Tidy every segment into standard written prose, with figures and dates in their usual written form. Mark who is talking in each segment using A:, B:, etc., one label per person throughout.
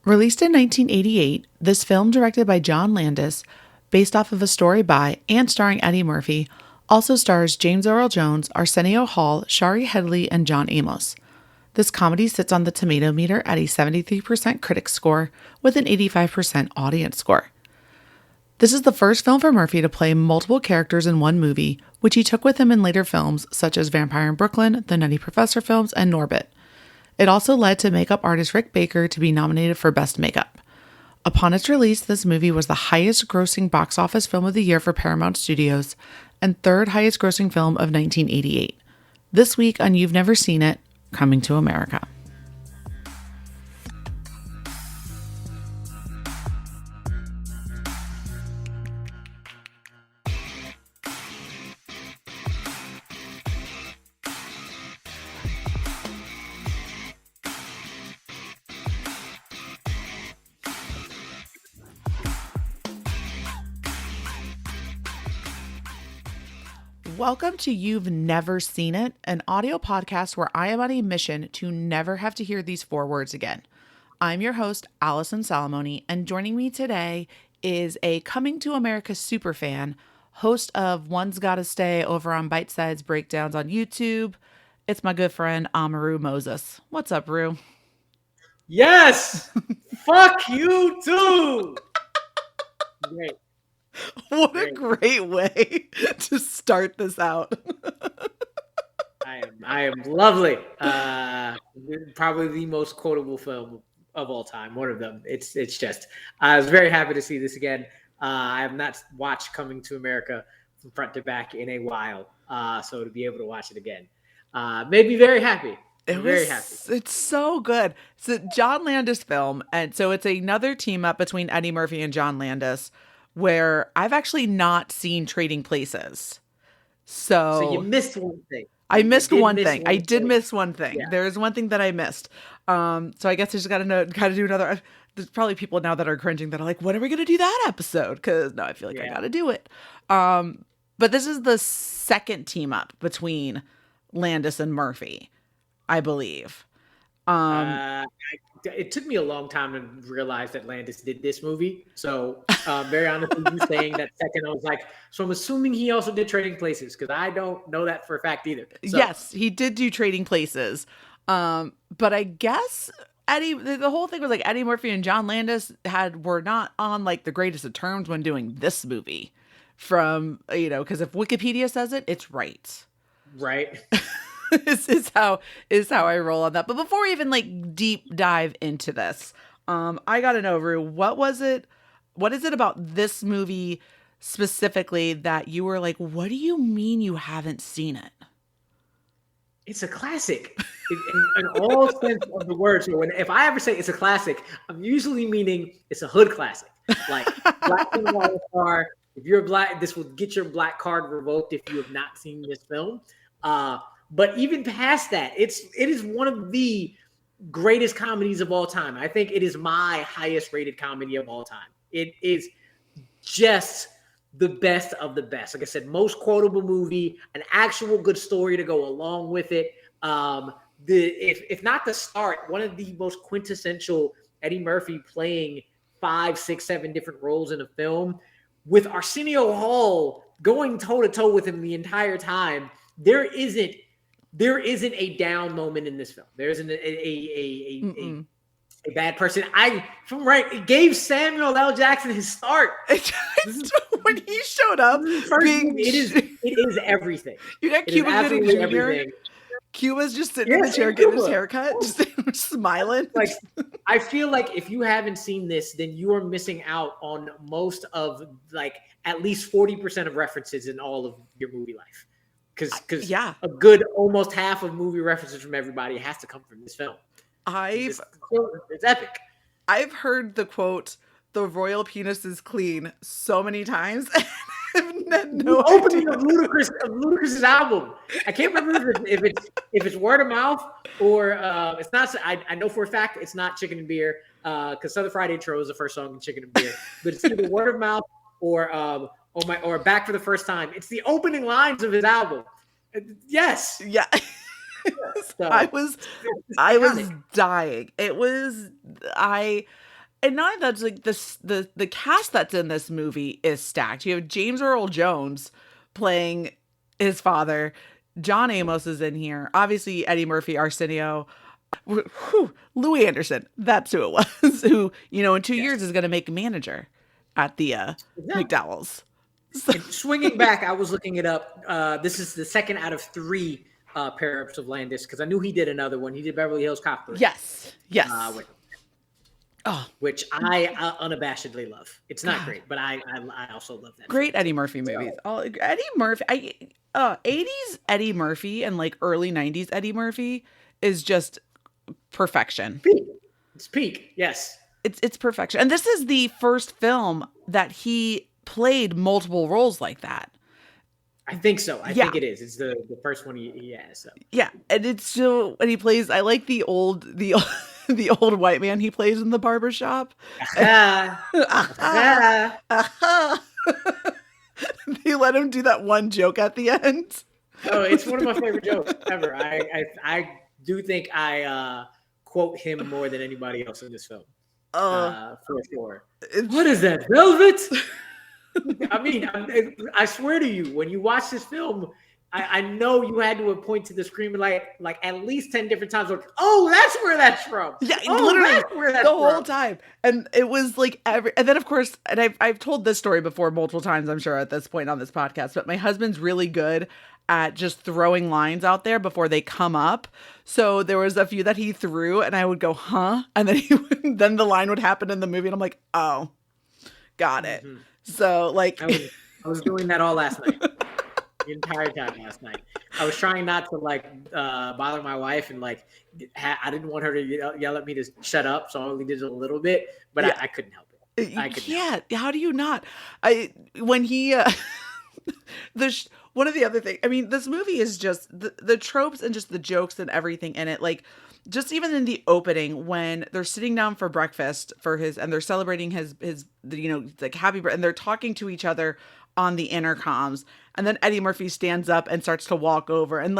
A: Released in 1988, this film, directed by John Landis, based off of a story by and starring Eddie Murphy, also stars James Earl Jones, Arsenio Hall, Shari Headley, and John Amos. This comedy sits on the tomato meter at a 73% critic score with an 85% audience score. This is the first film for Murphy to play multiple characters in one movie, which he took with him in later films such as Vampire in Brooklyn, the Nutty Professor films, and Norbit. It also led to makeup artist Rick Baker to be nominated for Best Makeup. Upon its release, this movie was the highest grossing box office film of the year for Paramount Studios and third highest grossing film of 1988. This week on You've Never Seen It, Coming to America. Welcome to You've Never Seen It, an audio podcast where I am on a mission to never have to hear these four words again. I'm your host, Allison Salamone, and joining me today is a Coming to America superfan, host of One's Gotta Stay over on Bite Size Breakdowns on YouTube. It's my good friend, Amaru Moses. What's up, Rue?
B: Yes! Fuck you too! Great.
A: What a great way to start this out.
B: I am lovely. Probably the most quotable film of all time. One of them. It's just. I was very happy to see this again. I have not watched Coming to America from front to back in a while. So to be able to watch it again made me very happy. Very happy.
A: It's so good. It's a John Landis film, and so it's another team up between Eddie Murphy and John Landis, where I've actually not seen Trading Places. So
B: you missed one thing.
A: I missed one thing. I did miss one thing.
B: Yeah.
A: There is one thing that I missed. So I guess I just got to do another. There's probably people now that are cringing that are like, when are we going to do that episode? Because no, I feel like I got to do it. But this is the second team up between Landis and Murphy, I believe.
B: It took me a long time to realize that Landis did this movie. So very honestly, you saying that second, I was like, so I'm assuming he also did Trading Places, because I don't know that for a fact either. So.
A: Yes, he did do Trading Places. But I guess the whole thing was like Eddie Murphy and John Landis were not on like the greatest of terms when doing this movie. Because if Wikipedia says it, it's right.
B: Right.
A: This is how I roll on that. But before we even like deep dive into this, I gotta know, Rue, what is it about this movie specifically that you were like, what do you mean you haven't seen it?
B: It's a classic in all sense of the word. So if I ever say it's a classic, I'm usually meaning it's a hood classic. Like Black and White Star. If you're black, this will get your black card revoked if you have not seen this film. But even past that, it is one of the greatest comedies of all time. I think it is my highest rated comedy of all time. It is just the best of the best. Like I said, most quotable movie, an actual good story to go along with it. If not the start, one of the most quintessential Eddie Murphy playing 5, 6, 7 different roles in a film, with Arsenio Hall going toe to toe with him the entire time. There isn't a down moment in this film. There isn't a bad person. It gave Samuel L. Jackson his start.
A: When he showed up,
B: it is everything.
A: You got Cuba Gooding Jr. Cuba's just sitting in the chair getting his haircut, just smiling.
B: Like, I feel like if you haven't seen this, then you are missing out on most of like at least 40% of references in all of your movie life. Because a good almost half of movie references from everybody has to come from this film. It's epic.
A: I've heard the quote, "The royal penis is clean," so many times. I've had no
B: opening of Ludacris's album. I can't remember if it's word of mouth or it's not. I know for a fact it's not Chicken and Beer because Southern Fried Intro is the first song in Chicken and Beer, but it's either word of mouth or Back for the First Time. It's the opening lines of his album. Yes.
A: Yeah. So, I was dying. And not only that's like the cast that's in this movie is stacked. You have James Earl Jones playing his father. John Amos is in here. Obviously, Eddie Murphy, Arsenio. Whew, Louis Anderson. That's who it was. Who, in 2 years is going to make manager at the McDowell's. So.
B: Swinging back, I was looking it up. This is the second out of 3 pair-ups of Landis, because I knew he did another one. He did Beverly Hills Cop.
A: Yes.
B: Which I unabashedly love. It's not great, but I also love that.
A: Great Eddie Murphy movies. Eddie Murphy, 80s Eddie Murphy and like early 90s Eddie Murphy is just perfection.
B: It's peak. Yes.
A: It's perfection. And this is the first film that he played multiple roles like that.
B: I think so. I think it is. It's the first one he has. So.
A: Yeah, and it's still, and he plays. I like the old white man he plays in the barbershop. They let him do that one joke at the end.
B: Oh, it's one of my favorite jokes ever. I do think I quote him more than anybody else in this film. For sure. What is that, velvet? I mean, I swear to you, when you watch this film, I know you had to point to the screen like at least 10 different times. Like, oh, that's where that's from.
A: Yeah, literally the whole time. And it was like and then of course, and I've told this story before multiple times, I'm sure at this point on this podcast, but my husband's really good at just throwing lines out there before they come up. So there was a few that he threw and I would go, huh? And then then the line would happen in the movie and I'm like, oh, got it. Mm-hmm. So like
B: I was doing that all last night. The entire time last night. I was trying not to bother my wife and I didn't want her to yell at me to shut up, so I only did a little bit, but I couldn't help it. I couldn't.
A: Yeah, how do you not? When he one of the other things, I mean, this movie is just the tropes and just the jokes and everything in it. Like, just even in the opening when they're sitting down for breakfast and they're celebrating his happy birthday, and they're talking to each other on the intercoms, and then Eddie Murphy stands up and starts to walk over, and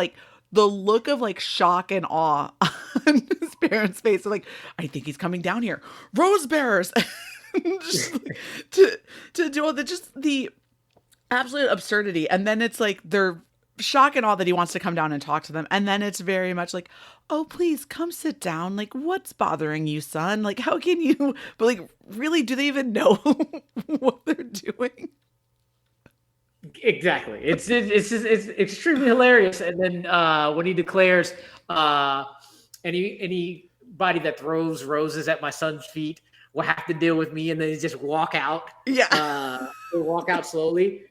A: the look of shock and awe on his parents' face, I think he's coming down here, rose bearers, just to do all the absolute absurdity. And then it's they're shock and awe that he wants to come down and talk to them, and then it's very much oh, please come sit down, what's bothering you, son, how can you, but really, do they even know what they're doing?
B: Exactly. It's extremely hilarious. And then when he declares anybody that throws roses at my son's feet will have to deal with me, and then they just walk out. Yeah. They walk out slowly.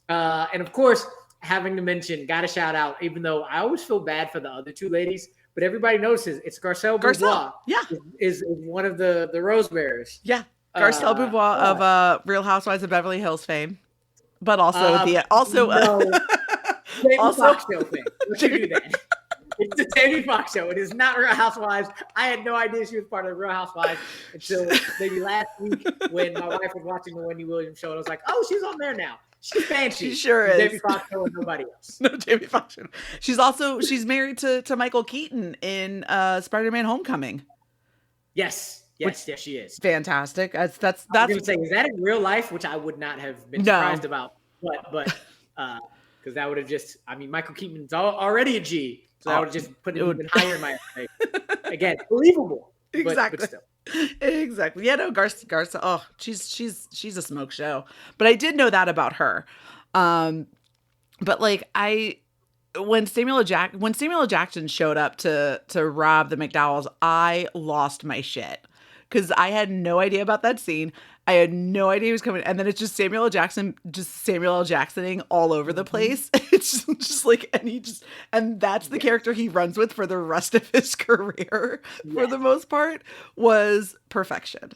B: And of course, having to mention, got to shout out, even though I always feel bad for the other 2 ladies, but everybody notices it's Garcelle Beauvoir.
A: Yeah.
B: Is one of the rose bearers.
A: Yeah. Garcelle Beauvoir of Real Housewives of Beverly Hills fame. But also Jamie Foxx
B: show thing. Let's do that. It's the Jamie Foxx show. It is not Real Housewives. I had no idea she was part of the Real Housewives until maybe last week when my wife was watching the Wendy Williams show, and I was like, "Oh, she's on there now. She's fancy."
A: She sure is.
B: Jamie Foxx show and nobody else.
A: No, Jamie Foxx show. She's married to Michael Keaton in Spider-Man: Homecoming.
B: Yes, she is.
A: Fantastic. That's.
B: I was gonna say, is that in real life? Which I would not have been surprised about, but because that would have just. I mean, Michael Keaton's already a G, so that would just put it even higher in my estimation. Again, believable.
A: Exactly.
B: But still.
A: Exactly. Yeah. No, Garza. Oh, she's a smoke show. But I did know that about her. But when Samuel L. Jackson showed up to rob the McDowell's, I lost my shit. Because I had no idea about that scene. I had no idea he was coming. And then it's just Samuel L. Jacksoning all over the place. It's just and that's the character he runs with for the rest of his career, for the most part, was perfection.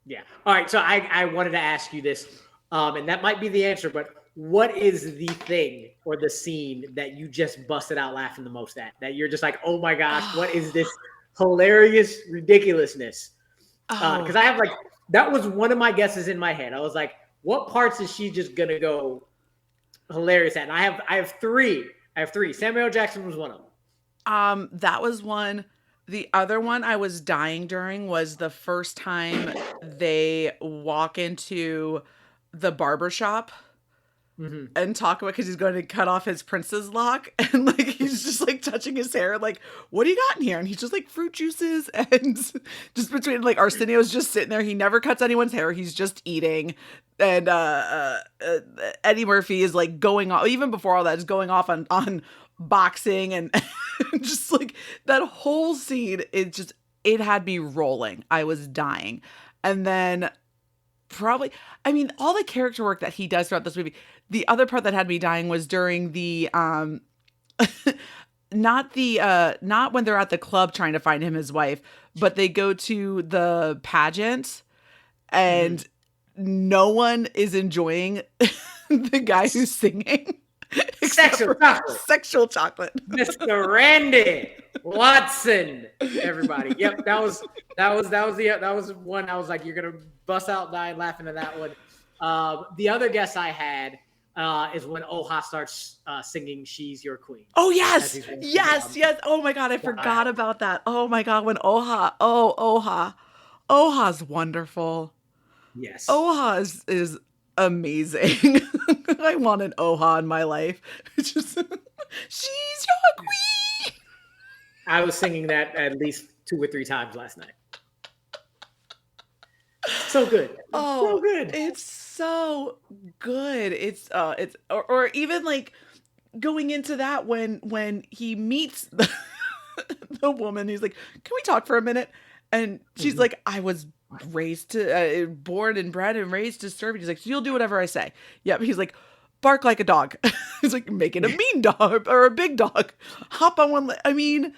B: Yeah. All right. So I wanted to ask you this, and that might be the answer, but what is the thing or the scene that you just busted out laughing the most at? That you're just like, oh my gosh, what is this hilarious ridiculousness? Because I have that was one of my guesses in my head. I was like, what parts is she just gonna go hilarious at? And I have three. Samuel L. Jackson was one of them.
A: That was one. The other one I was dying during was the first time they walk into the barber shop
B: Hmm.
A: and talk about, because he's going to cut off his prince's lock, and like he's just like touching his hair, like, what do you got in here? And he's just like, fruit juices, and just between, like, Arsenio's just sitting there, he never cuts anyone's hair, he's just eating. And Eddie Murphy is like going off, even before all that, is going off on boxing, and just like that whole scene, it had me rolling. I was dying. And then probably, I mean, all the character work that he does throughout this movie. The other part that had me dying was during the not when they're at the club trying to find him his wife, but they go to the pageant, and no one is enjoying the guy who's singing.
B: Sexual chocolate.
A: Sexual chocolate.
B: Mr. Randy Watson. Everybody. Yep, that was one. I was like, you're gonna bust out dying laughing at that one. The other guess I had is when Oha starts singing "She's Your Queen."
A: Oh yes, yes. Oh my god, I forgot about that. Oh my god, when Oha's wonderful.
B: Yes,
A: Oha is amazing. I want an Oha in my life. Just, she's your queen.
B: I was singing that at least 2 or 3 times last night. So good.
A: Oh,
B: so good.
A: It's so good. It's or even like going into that when he meets the woman, he's like, "Can we talk for a minute?" And she's like, "I was raised to born and bred and raised to serve." He's like, "So you'll do whatever I say." Yep. He's like, "Bark like a dog." He's like, "Make it a mean dog or a big dog. Hop on one leg." I mean,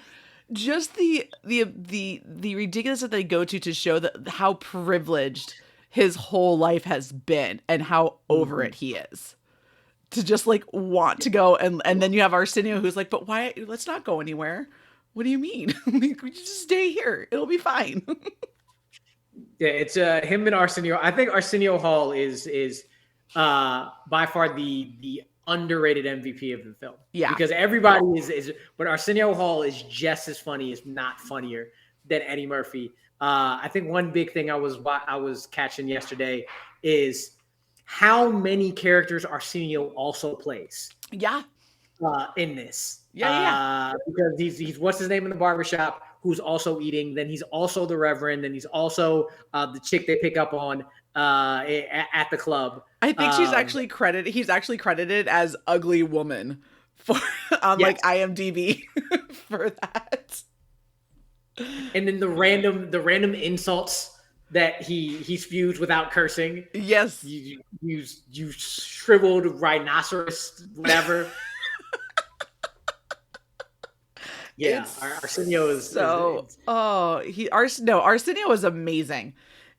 A: just the ridiculous that they go to show that how privileged his whole life has been and how over it he is. To just like want to go, and then you have Arsenio who's like, "But why? Let's not go anywhere. What do you mean? We just stay here. It'll be fine."
B: Yeah, it's him and Arsenio. I think Arsenio Hall is by far the underrated MVP of the film.
A: Yeah,
B: because everybody is, but Arsenio Hall is just as funny, if not funnier, than Eddie Murphy. I think one big thing I was catching yesterday is how many characters Arsenio also plays.
A: Yeah.
B: In this.
A: Yeah.
B: Because he's what's his name in the barbershop, who's also eating. Then he's also the Reverend. Then he's also the chick they pick up on at the club.
A: I think she's actually credited. He's actually credited as ugly woman for on like IMDb for that.
B: And then the random insults that he spews without cursing.
A: Yes.
B: You shriveled rhinoceros, whatever. Yeah, Arsenio is
A: so. Arsenio was amazing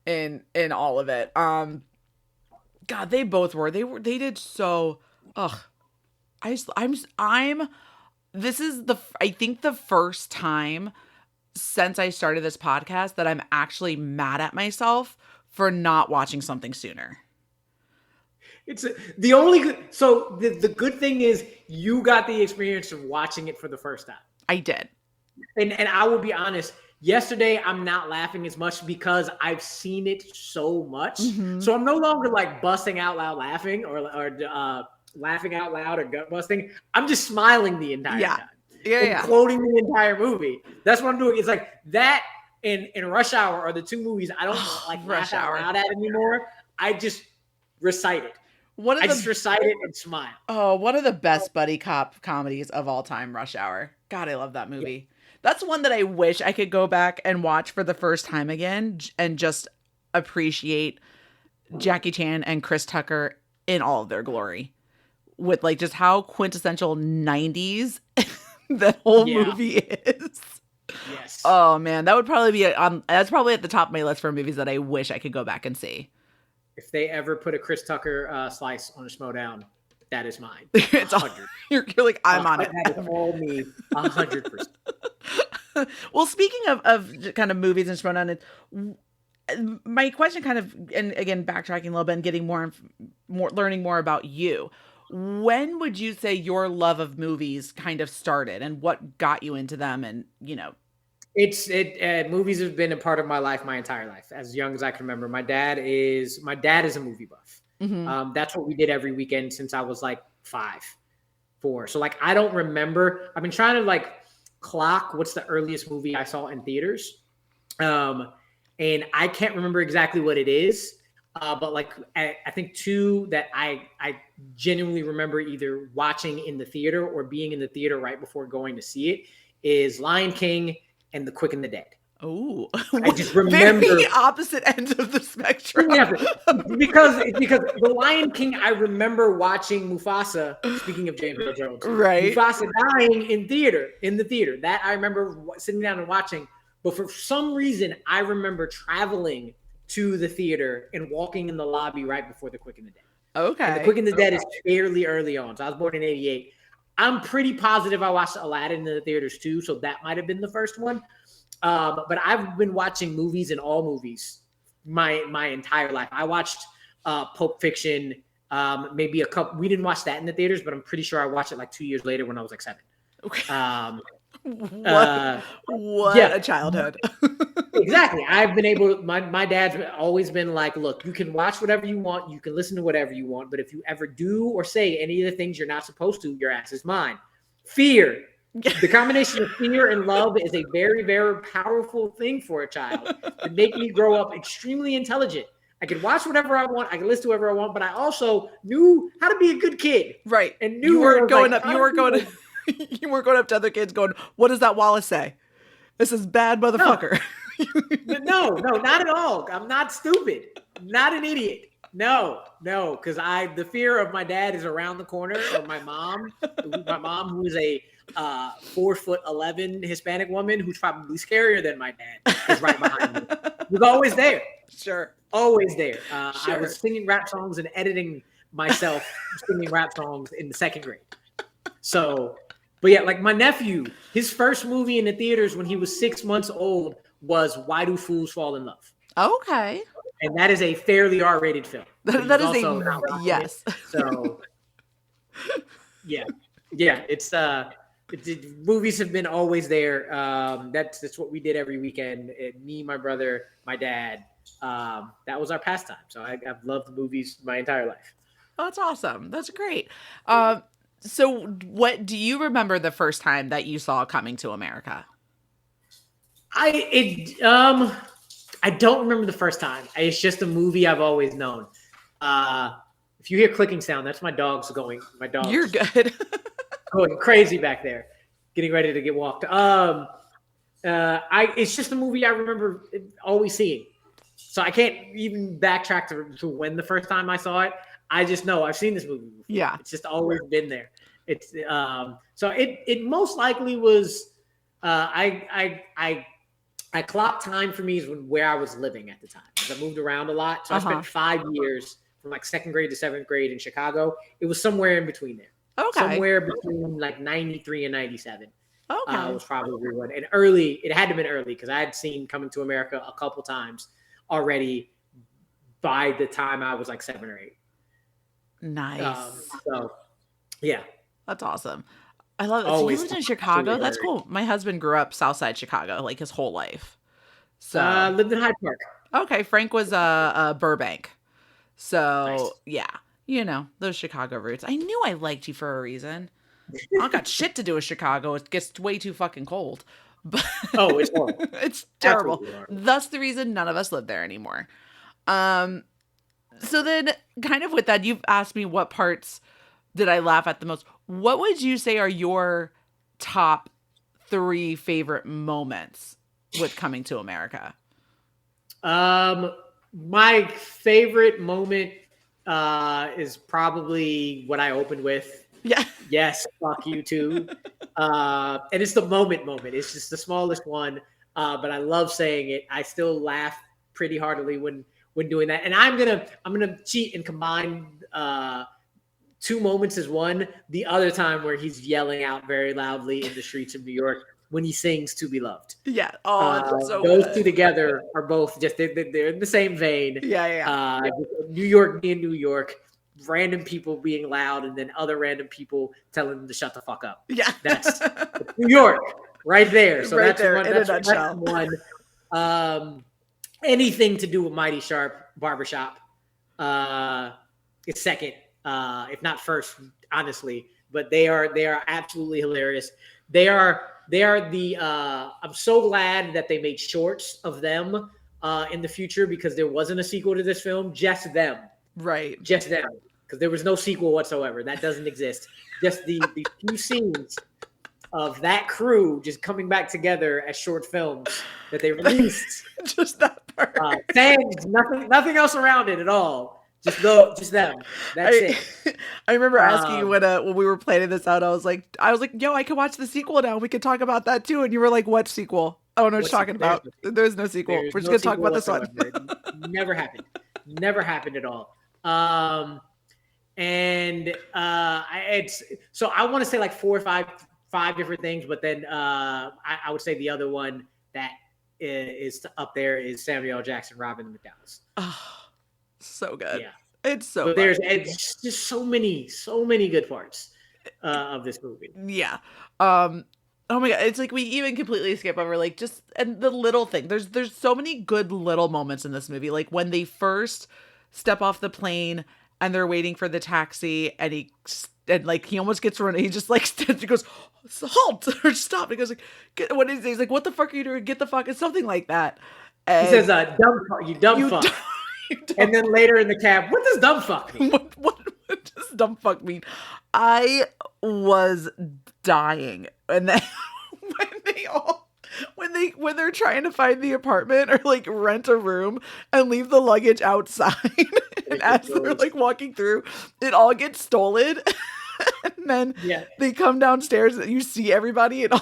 A: in all of it. God, they both were. They did so. Ugh. This is I think the first time since I started this podcast that I'm actually mad at myself for not watching something sooner.
B: It's the only good. So the good thing is you got the experience of watching it for the first time.
A: I did.
B: And I will be honest, yesterday I'm not laughing as much because I've seen it so much. Mm-hmm. So I'm no longer like busting out loud laughing or laughing out loud or gut busting. I'm just smiling the entire time.
A: Yeah.
B: Quoting the entire movie. That's what I'm doing. It's like that and Rush Hour are the two movies I don't like laugh out loud at anymore. I just recite it. Just recite it and smile.
A: Oh, one of the best buddy cop comedies of all time, Rush Hour. God, I love that movie. Yeah. That's one that I wish I could go back and watch for the first time again and just appreciate Jackie Chan and Chris Tucker in all of their glory. With like just how quintessential 90s that whole movie is.
B: Yes.
A: Oh man, that would probably be that's probably at the top of my list for movies that I wish I could go back and see.
B: If they ever put a Chris Tucker slice on a Schmoedown, that is mine. It's 100.
A: You're like, I'm on it.
B: That is all me, 100%.
A: Well, speaking of kind of movies and Schmoedown, my question kind of, and again, backtracking a little bit and getting more learning more about you. When would you say your love of movies kind of started and what got you into them? And,
B: Movies have been a part of my life my entire life, as young as I can remember. My dad is a movie buff.
A: Mm-hmm.
B: That's what we did every weekend since I was like 5, 4. So like I don't remember. I've been trying to like clock what's the earliest movie I saw in theaters, and I can't remember exactly what it is. But like I think 2 that I genuinely remember either watching in the theater or being in the theater right before going to see it is Lion King and The Quick and the Dead.
A: Oh,
B: I just remember
A: very opposite ends of the spectrum.
B: yeah, because The Lion King, I remember watching Mufasa. Speaking of James Earl Jones,
A: Right.
B: Mufasa dying in the theater. That I remember sitting down and watching. But for some reason, I remember traveling to the theater and walking in the lobby right before The Quick and the Dead.
A: Okay.
B: And The Quick and the Dead is fairly early on. So I was born in '88. I'm pretty positive I watched Aladdin in the theaters too, so that might have been the first one. But I've been watching movies and all movies my entire life. I watched Pulp Fiction, maybe a couple. We didn't watch that in the theaters, but I'm pretty sure I watched it like 2 years later when I was like 7.
A: Okay. What a childhood.
B: Exactly. I've been able. My dad's always been like, look, you can watch whatever you want, you can listen to whatever you want, but if you ever do or say any of the things you're not supposed to, your ass is mine. Fear. The combination of fear and love is a very, very powerful thing for a child to make me grow up extremely intelligent. I could watch whatever I want. I could listen to whatever I want, but I also knew how to be a good kid.
A: Right.
B: And knew
A: you weren't going
B: like,
A: up. You weren't going. You weren't going up to other kids going, "What does that Wallace say? This is bad, motherfucker."
B: No, not at all. I'm not stupid. I'm not an idiot. No, because the fear of my dad is around the corner, or my mom, who is a 4'11" Hispanic woman who's probably scarier than my dad, is right behind me. Was always there.
A: Sure.
B: Always there.
A: Sure.
B: I was singing rap songs and editing myself singing rap songs in the 2nd grade. So, but yeah, like my nephew, his first movie in the theaters when he was 6 months old was Why Do Fools Fall in Love?
A: Okay.
B: And that is a fairly R-rated film.
A: That is yes.
B: So yeah, it's movies have been always there. That's what we did every weekend. Me, my brother, my dad. That was our pastime. So I've loved movies my entire life.
A: Oh, that's awesome. That's great. So what do you remember the first time that you saw Coming to America?
B: I don't remember the first time. It's just a movie I've always known. If you hear clicking sound, that's my dogs going. My dogs.
A: You're good.
B: Going crazy back there, getting ready to get walked. It's just a movie I remember always seeing. So I can't even backtrack to when the first time I saw it. I just know I've seen this movie before.
A: Yeah.
B: It's just always been there. It's so it most likely was I clocked time for me is where I was living at the time. I moved around a lot. So I spent 5 years from like 2nd grade to 7th grade in Chicago. It was somewhere in between there.
A: Okay.
B: Somewhere between like 93 and 97.
A: Okay.
B: Was probably one. And early, it had to have been early because I had seen Coming to America a couple times already by the time I was like 7 or 8.
A: Nice.
B: So, yeah.
A: That's awesome. I love it. So you lived in Chicago? That's cool. My husband grew up Southside Chicago like his whole life. So
B: lived in Hyde Park.
A: Okay. Frank was Burbank. So
B: Nice.
A: Yeah, you know, those Chicago roots. I knew I liked you for a reason. I got shit to do with Chicago. It gets way too fucking cold. But
B: it's horrible.
A: It's terrible. Thus the reason none of us live there anymore. So then kind of with that, you've asked me what parts did I laugh at the most. What would you say are your top 3 favorite moments with Coming to America?
B: My favorite moment is probably what I opened with.
A: Yeah.
B: Yes, fuck you too. And it's the moment. It's just the smallest one. But I love saying it. I still laugh pretty heartily when doing that. And I'm gonna cheat and combine 2 moments as one. The other time where he's yelling out very loudly in the streets of New York when he sings "To Be Loved."
A: Yeah. Oh, so
B: those
A: good.
B: 2 together are both just they're in the same vein.
A: Yeah.
B: New York being New York, random people being loud, and then other random people telling them to shut the fuck up.
A: Yeah.
B: That's New York. right there. So
A: Right
B: that's
A: there,
B: one.
A: in a nutshell.
B: That's one. Anything to do with Mighty Sharp Barbershop is second, if not first, honestly. But they are absolutely hilarious. They are the. I'm so glad that they made shorts of them in the future, because there wasn't a sequel to this film. Just them.
A: Right.
B: Just them. Because there was no sequel whatsoever. That doesn't exist. Just the few scenes of that crew just coming back together as short films that they released.
A: Just that part.
B: Nothing else around it at all. Just them. That's it.
A: I remember asking you when we were planning this out. I was like, yo, I can watch the sequel now. We can talk about that too. And you were like, what sequel? I don't know what you're talking about. There's no sequel. We're just gonna talk about this one.
B: Never happened. Never happened at all. It's so I want to say like 4 or 5 different things, but then I would say the other one that is up there is Samuel L. Jackson robbing the McDonald's.
A: Oh, so good.
B: Yeah,
A: it's so.
B: But it's just so many good parts of this movie.
A: Yeah. Oh my god, it's like we even completely skip over like just and the little thing. There's so many good little moments in this movie, like when they first step off the plane and they're waiting for the taxi, and he almost gets run. He just like stands. He goes, halt or stop. He goes like, what is it? He's like, what the fuck are you doing? Get the fuck. It's something like that. And
B: he says, you dumb fuck. And then later in the cab, what does dumb fuck mean?
A: What does dumb fuck mean? I was dying, and then when they're trying to find the apartment or like rent a room and leave the luggage outside, and as they're like walking through, it all gets stolen, and then they come downstairs and you see everybody and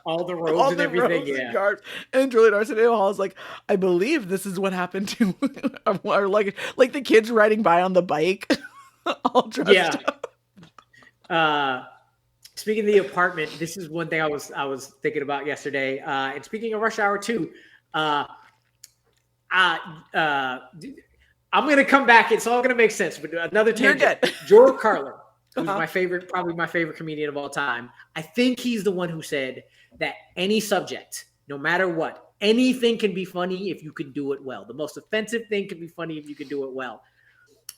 B: all the robes and everything, yeah.
A: And Julian Arsenault Hall is like, I believe this is what happened to our luggage. Like the kids riding by on the bike, all dressed up.
B: Speaking of the apartment, this is one thing I was thinking about yesterday. And speaking of Rush Hour 2, I'm gonna come back. It's all gonna make sense. But another tangent. George Carlin, who's probably my favorite comedian of all time. I think he's the one who said that any subject, no matter what, anything can be funny if you can do it well. The most offensive thing can be funny if you can do it well.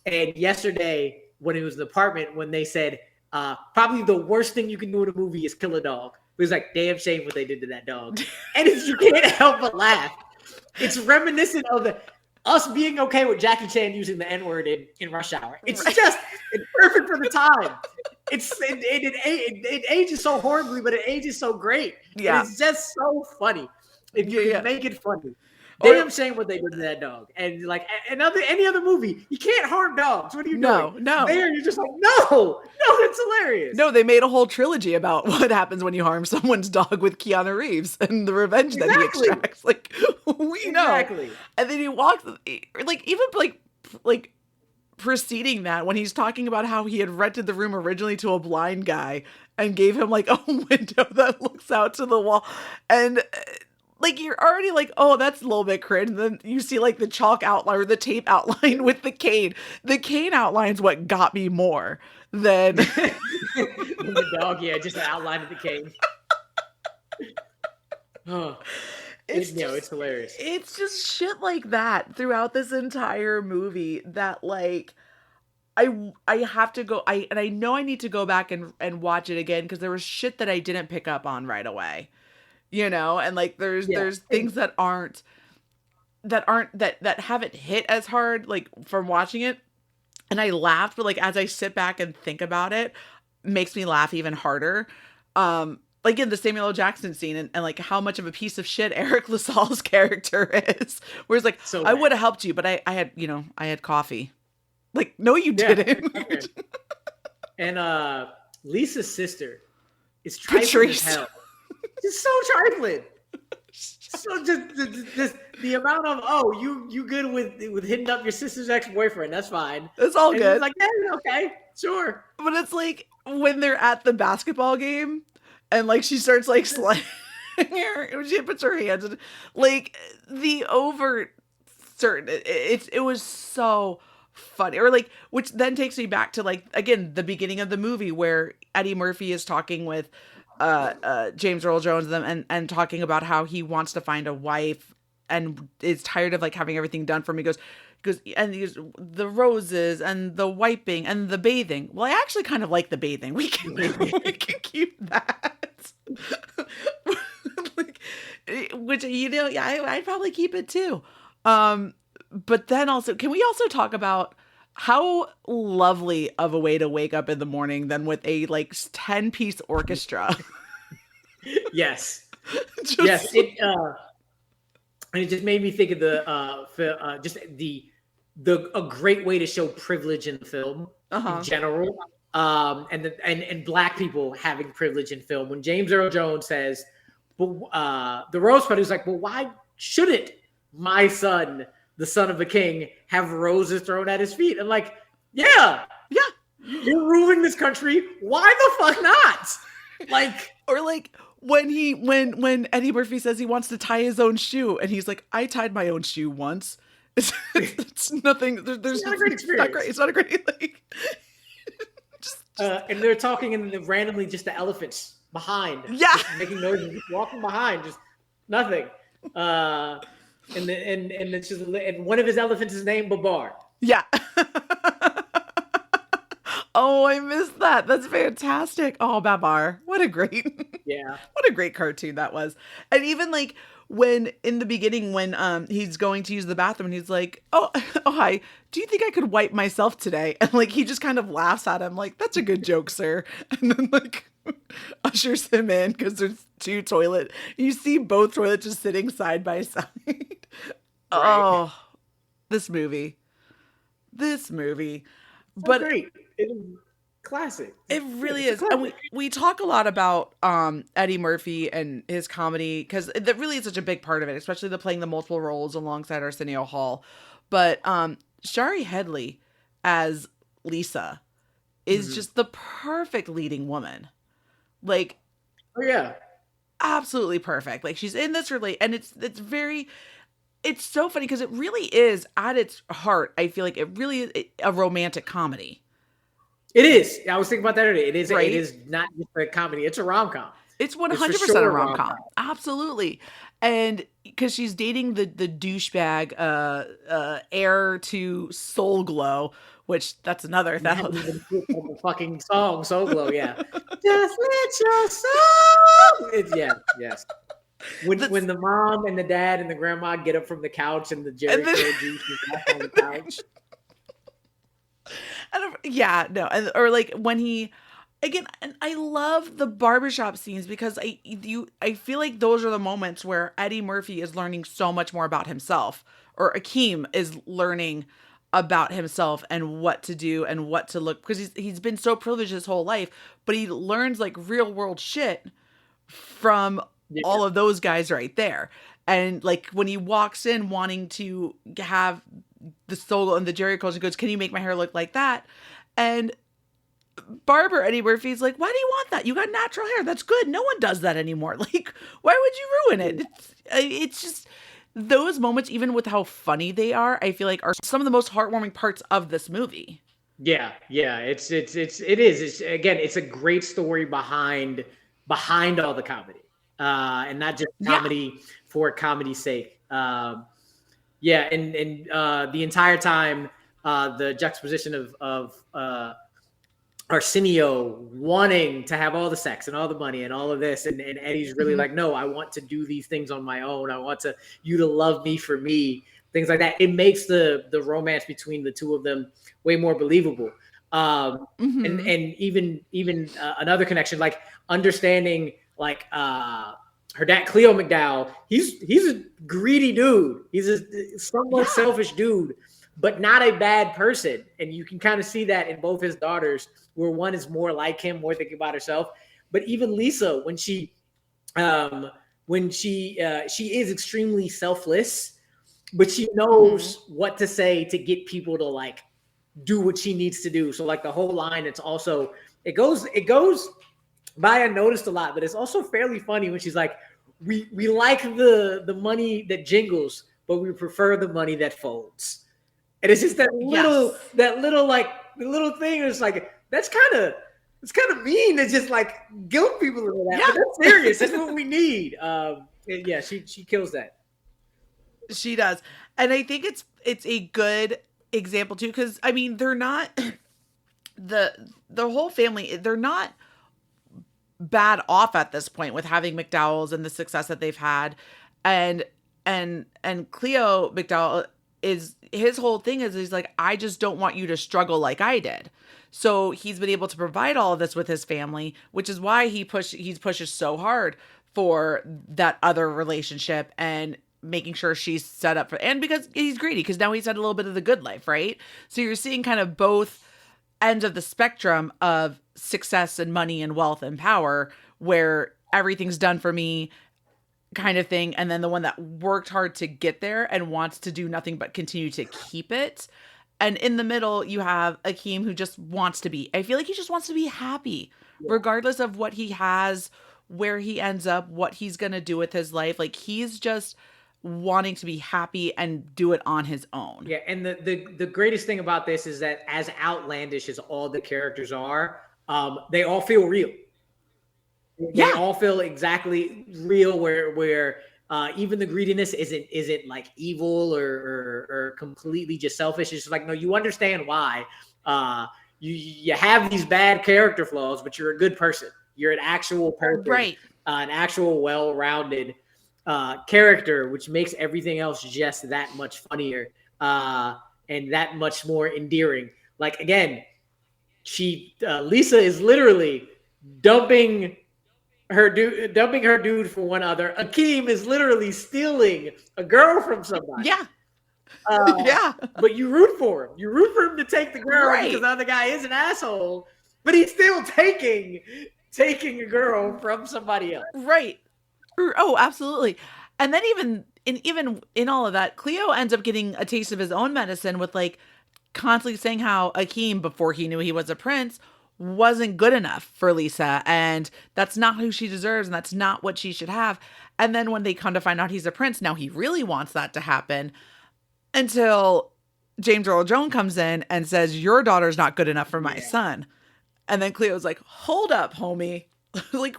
B: And yesterday, when it was the apartment, when they said, probably the worst thing you can do in a movie is kill a dog. It was like, damn shame what they did to that dog. And you can't help but laugh. It's reminiscent of us being okay with Jackie Chan using the N-word in Rush Hour. It's perfect for the time. It ages so horribly, but it ages so great.
A: Yeah.
B: And it's just so funny. If you can make it funny. Damn shame what they did to that dog. And like any other movie, you can't harm dogs. What are you doing?
A: No.
B: There, you're just like, no, it's hilarious.
A: No, they made a whole trilogy about what happens when you harm someone's dog with Keanu Reeves and the revenge that he extracts. Like, we know. Exactly. And then he walks, like, even like preceding that, when he's talking about how he had rented the room originally to a blind guy and gave him like a window that looks out to the wall. And like, you're already like, oh, that's a little bit cringe. And then you see like the chalk outline or the tape outline with the cane. The cane outline's what got me more than
B: the dog. Yeah, just the outline of the cane. Oh, it's hilarious.
A: It's just shit like that throughout this entire movie that like I have to go. And I know I need to go back and watch it again because there was shit that I didn't pick up on right away. You know, and like there's things that haven't hit as hard like from watching it. And I laughed, but like as I sit back and think about it, makes me laugh even harder. Like in the Samuel L. Jackson scene and like how much of a piece of shit Eric LaSalle's character is. Whereas like I would have helped you, but I had coffee. Like, no, you didn't.
B: Okay. And Lisa's sister is trifling as hell. Just so trifling. So just the amount of you good with hitting up your sister's ex-boyfriend. That's fine.
A: It's all good.
B: It's like, yeah, okay, sure.
A: But it's like when they're at the basketball game and like she starts like sliding her, she puts her hands in, like the overt certain. It was so funny, or like, which then takes me back to like again the beginning of the movie where Eddie Murphy is talking with James Earl Jones and them, and talking about how he wants to find a wife and is tired of like having everything done for him. He goes, the roses and the wiping and the bathing. Well, I actually kind of like the bathing. We can keep that. Like, which, yeah, I'd probably keep it too. But then also, can we also talk about how lovely of a way to wake up in the morning than with a like 10-piece orchestra?
B: Yes. Yes. It just made me think of a great way to show privilege in film in general, and black people having privilege in film. When James Earl Jones says, "But the Rose Party," was like, "Well, why shouldn't my son, the son of a king, have roses thrown at his feet?" And like, yeah, you're ruling this country. Why the fuck not? Like,
A: or like when Eddie Murphy says he wants to tie his own shoe, and he's like, "I tied my own shoe once." It's nothing. There's
B: not a great experience.
A: It's not a great like.
B: And they're talking, and randomly just the elephants behind, making noises, just walking behind, just nothing. And it's just, and one of his elephants is named Babar.
A: Yeah. Oh, I missed that. That's fantastic. Oh, Babar. What a great cartoon that was. And even like when in the beginning, when he's going to use the bathroom and he's like, oh hi, do you think I could wipe myself today? And like he just kind of laughs at him like, that's a good joke, sir. And then like ushers him in because there's two toilets. You see both toilets just sitting side by side. Right. Oh, this movie. But
B: great. It is classic.
A: It really is. And we talk a lot about Eddie Murphy and his comedy because that really is such a big part of it, especially the playing the multiple roles alongside Arsenio Hall. But Shari Headley as Lisa is just the perfect leading woman. Like,
B: oh yeah,
A: absolutely perfect. Like she's in this and it's so funny because it really is at its heart. I feel like it really is a romantic comedy.
B: It is. I was thinking about that earlier. It is.
A: Right?
B: It is not just a comedy. It's a rom-com.
A: It's 100% a rom-com. Absolutely. And because she's dating the douchebag heir to Soul Glow, which that's another
B: the fucking song Soul Glow. Yeah. Just let your soul. Yes. When the mom and the dad and the grandma get up from the couch and the Jerry curl juice is left on the couch.
A: Or like when he, again, and I love the barbershop scenes because I feel like those are the moments where Eddie Murphy is learning so much more about himself, or Akeem is learning about himself and what to do and what to look, because he's been so privileged his whole life, but he learns like real world shit from all of those guys right there. And like when he walks in wanting to have the solo and the Jerry curls and goes, "Can you make my hair look like that?" And barber Eddie Murphy's like, "Why do you want that? You got natural hair. That's good. No one does that anymore. Like, why would you ruin it?" It's just those moments, even with how funny they are, I feel like are some of the most heartwarming parts of this movie.
B: Yeah. It is. Again, it's a great story behind all the comedy, and not just comedy for comedy's sake. And the entire time, the juxtaposition of Arsenio wanting to have all the sex and all the money and all of this, and Eddie's really like, "No, I want to do these things on my own. I want you to love me for me," things like that. It makes the romance between the two of them way more believable. And even another connection, like understanding like her dad, Cleo McDowell, he's a greedy dude. He's a somewhat selfish dude, but not a bad person. And you can kind of see that in both his daughters, where one is more like him, more thinking about herself. But even Lisa, when she is extremely selfless, but she knows what to say to get people to like do what she needs to do. So like the whole line, it goes by unnoticed a lot, but it's also fairly funny when she's like, we like the money that jingles, but we prefer the money that folds. And it's just that little thing. It's like, that's kind of it's kind of mean to just like guilt people into that, but
A: Yeah,
B: that's serious. That's what we need. Yeah, she kills that.
A: she does. And I think it's a good example too, because I mean they're not the whole family, they're not bad off at this point with having McDowell's and the success that they've had. And Cleo McDowell, is his whole thing is he's like, I just don't want you to struggle like I did. So he's been able to provide all of this with his family, which is why he pushes so hard for that other relationship and making sure she's set up for, and because he's greedy, because now he's had a little bit of the good life, right? So you're seeing kind of both ends of the spectrum of success and money and wealth and power, where everything's done for me kind of thing, and then the one that worked hard to get there and wants to do nothing but continue to keep it. And in the middle, you have Akeem, who just wants to be, I feel like he just wants to be happy, regardless of what he has, where he ends up, what he's going to do with his life. Like, he's just wanting to be happy and do it on his own.
B: Yeah, and the greatest thing about this is that as outlandish as all the characters are, they all feel real. They all feel exactly real. Where even the greediness isn't like evil or completely just selfish. It's just like, no, you understand why. You have these bad character flaws, but you're a good person. You're an actual person,
A: Right?
B: An actual well-rounded character, which makes everything else just that much funnier and that much more endearing. Like, again, Lisa is literally dumping her dude for one other. Akeem is literally stealing a girl from somebody.
A: Yeah.
B: Yeah. But you root for him. You root for him to take the girl,
A: Right,
B: because the other guy is an asshole, but he's still taking a girl from somebody else.
A: right. Oh, absolutely. And then even in all of that, Cleo ends up getting a taste of his own medicine with like constantly saying how Akeem, before he knew he was a prince, wasn't good enough for Lisa, and that's not who she deserves, and that's not what she should have. And then when they come to find out he's a prince, now he really wants that to happen, until James Earl Jones comes in and says, your daughter's not good enough for my son. And then Cleo's like, hold up, homie. Like,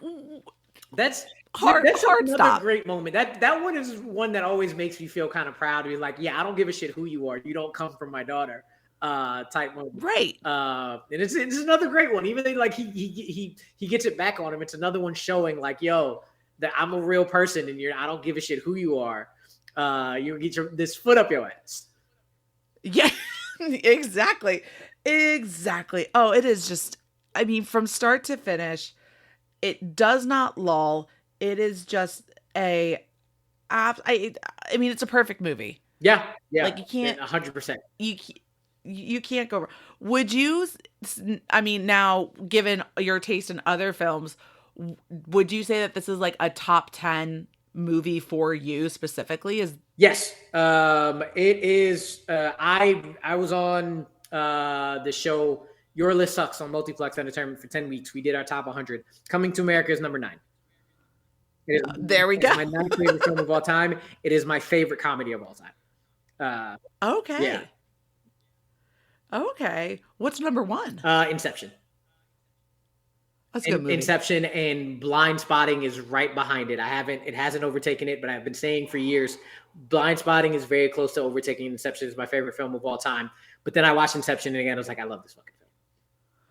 B: that's
A: hard
B: another
A: stop.
B: great moment. That one is one that always makes me feel kind of proud to be like, yeah, I don't give a shit who you are. You don't come from my daughter. Type moment.
A: Right.
B: And it's another great one. Even though like he gets it back on him, it's another one showing like, yo, that I'm a real person and I don't give a shit who you are. You get this foot up your ass.
A: Yeah, exactly. Oh, it is just, I mean, from start to finish, it does not lull. It is just I mean, it's a perfect movie.
B: Yeah.
A: Like, you can't
B: 100%.
A: You can't go wrong. Would you, I mean, now given your taste in other films, would you say that this is like a top 10 movie for you specifically?
B: Yes. It is. I was on the show Your List Sucks on Multiplex Entertainment for 10 weeks. We did our top 100. Coming to America is number 9.
A: There we go.
B: It's my 9th favorite film of all time. It is my favorite comedy of all time.
A: Okay.
B: Yeah.
A: Okay. What's number 1?
B: Inception.
A: That's a good movie.
B: Inception and Blind Spotting is right behind it. It hasn't overtaken it, but I've been saying for years, Blind Spotting is very close to overtaking Inception. Is my favorite film of all time. But then I watched Inception and again, I was like, I love this fucking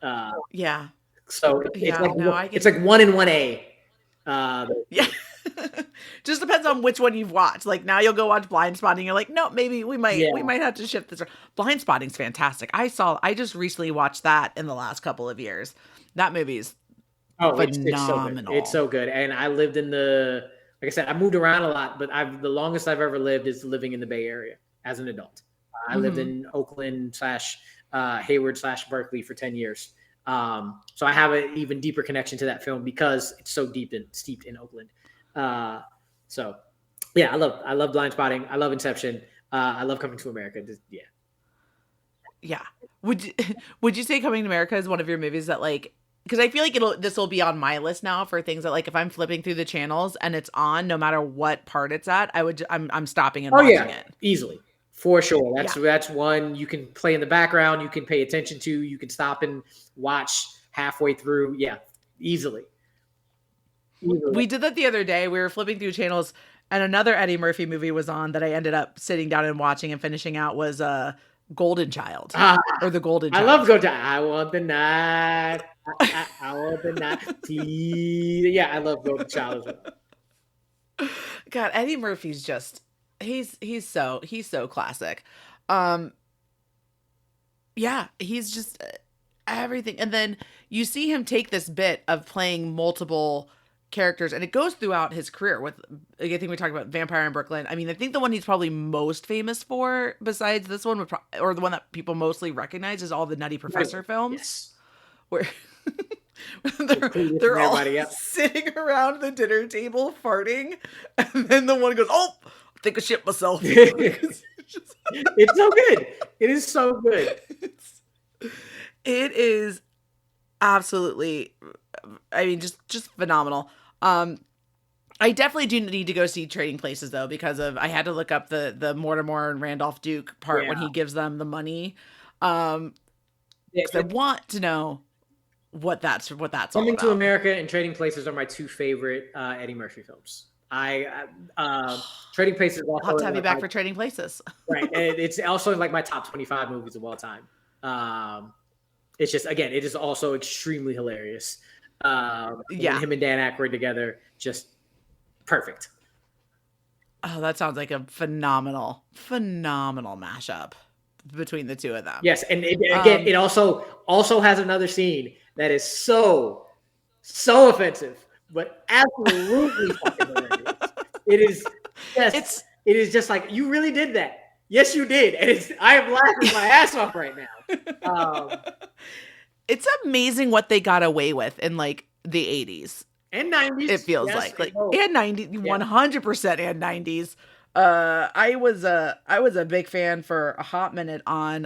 B: film.
A: Yeah.
B: So
A: Yeah,
B: it's like 1 and 1A.
A: Yeah. Just depends on which one you've watched. Like, now you'll go watch Blind Spotting. You're like, no, maybe we might have to shift this. Blind Spotting's fantastic. I just recently watched that in the last couple of years. That movie's phenomenal.
B: It's so good. And I lived like I said, I moved around a lot, but the longest I've ever lived is living in the Bay Area as an adult. I lived in Oakland / Hayward / Berkeley for 10 years. So I have an even deeper connection to that film because it's so steeped in Oakland. So yeah, I love Blind Spotting. I love Inception. I love Coming to America.
A: Yeah. Would you say Coming to America is one of your movies that, like, because I feel like this will be on my list now for things that, like, if I'm flipping through the channels and it's on, no matter what part it's at, I'm stopping and watching it.
B: Easily. For sure. That's one you can play in the background, you can pay attention to, you can stop and watch halfway through. Yeah, easily.
A: We did that the other day. We were flipping through channels, and another Eddie Murphy movie was on that I ended up sitting down and watching and finishing out was Golden Child or The Golden
B: I
A: Child.
B: love Golden Child. I want the night. I want the night. Yeah, I love Golden Child as well.
A: God, Eddie Murphy's just he's so classic. Yeah, he's just everything. And then you see him take this bit of playing multiple characters, and it goes throughout his career with, I think we talked about Vampire in Brooklyn. I mean, I think the one he's probably most famous for besides this one or the one that people mostly recognize is all the Nutty Professor films.
B: Yes.
A: Where they're all sitting around the dinner table farting, and then the one goes, "Oh, I think I shit myself."
B: It's so good. It is so good.
A: It is absolutely, I mean, just phenomenal. I definitely do need to go see Trading Places though, because I had to look up the Mortimer and Randolph Duke part when he gives them the money. Because I want to know what that's all about.
B: Coming to America and Trading Places are my two favorite Eddie Murphy films. Trading Places.
A: I'll have to have you back for Trading Places.
B: Right, and it's also like my top 25 movies of all time. It's just, again, it is also extremely hilarious. Him and Dan Aykroyd together, just perfect.
A: Oh, that sounds like a phenomenal mashup between the two of them.
B: Yes, and it also has another scene that is so offensive, but absolutely fucking hilarious. It is just, it is just like, you really did that. Yes, you did, and I am laughing my ass off right now.
A: It's amazing what they got away with in like the 80s
B: and 90s.
A: It feels like and 90s, 100% and 90s. I was a big fan for a hot minute on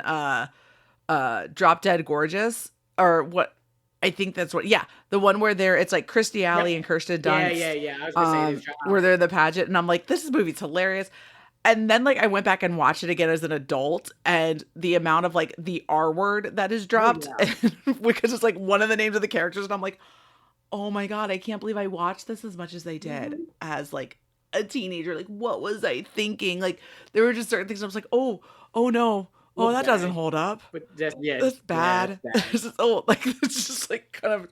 A: Drop Dead Gorgeous, or what I think that's what. Yeah, the one where it's like Kirstie Alley and Kirsten Dunst.
B: Yeah. I was gonna say
A: where they're in the pageant, and I'm like, this movie's hilarious. And then like I went back and watched it again as an adult, and the amount of like the R word that is dropped, because it's like one of the names of the characters, and I'm like, oh my God, I can't believe I watched this as much as they did as like a teenager. Like, what was I thinking? Like, there were just certain things I was like, oh no, that doesn't hold up.
B: But that's
A: bad. It's just, it's just like kind of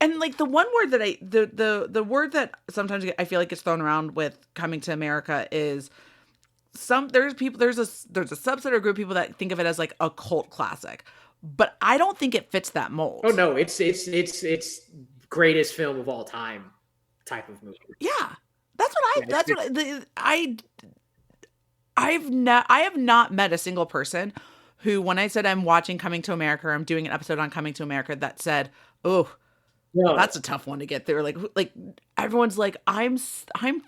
A: and like the one word that the word that sometimes I feel like gets thrown around with Coming to America is there's a subset or group of people that think of it as like a cult classic, but I don't think it fits that mold.
B: Oh no, it's greatest film of all time type of movie.
A: Yeah, I have not met a single person who, when I said I'm watching Coming to America, or I'm doing an episode on Coming to America, that said, oh, no, that's a tough one to get through. Like everyone's like, I'm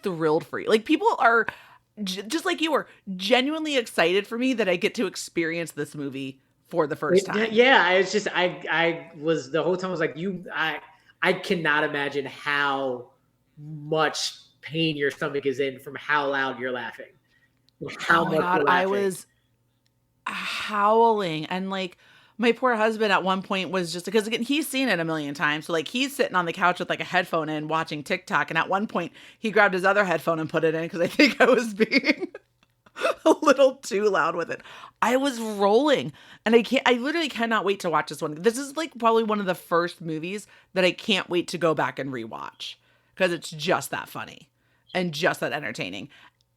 A: thrilled for you. Like, people are just like you are genuinely excited for me that I get to experience this movie for the first time.
B: Yeah, it's just I was the whole time I was like, I cannot imagine how much pain your stomach is in from how loud you're laughing. How much
A: God, I was howling, and like my poor husband at one point was just, because again, he's seen it a million times. So like he's sitting on the couch with like a headphone in watching TikTok. And at one point he grabbed his other headphone and put it in because I think I was being a little too loud with it. I was rolling, and I literally cannot wait to watch this one. This is like probably one of the first movies that I can't wait to go back and rewatch, because it's just that funny and just that entertaining.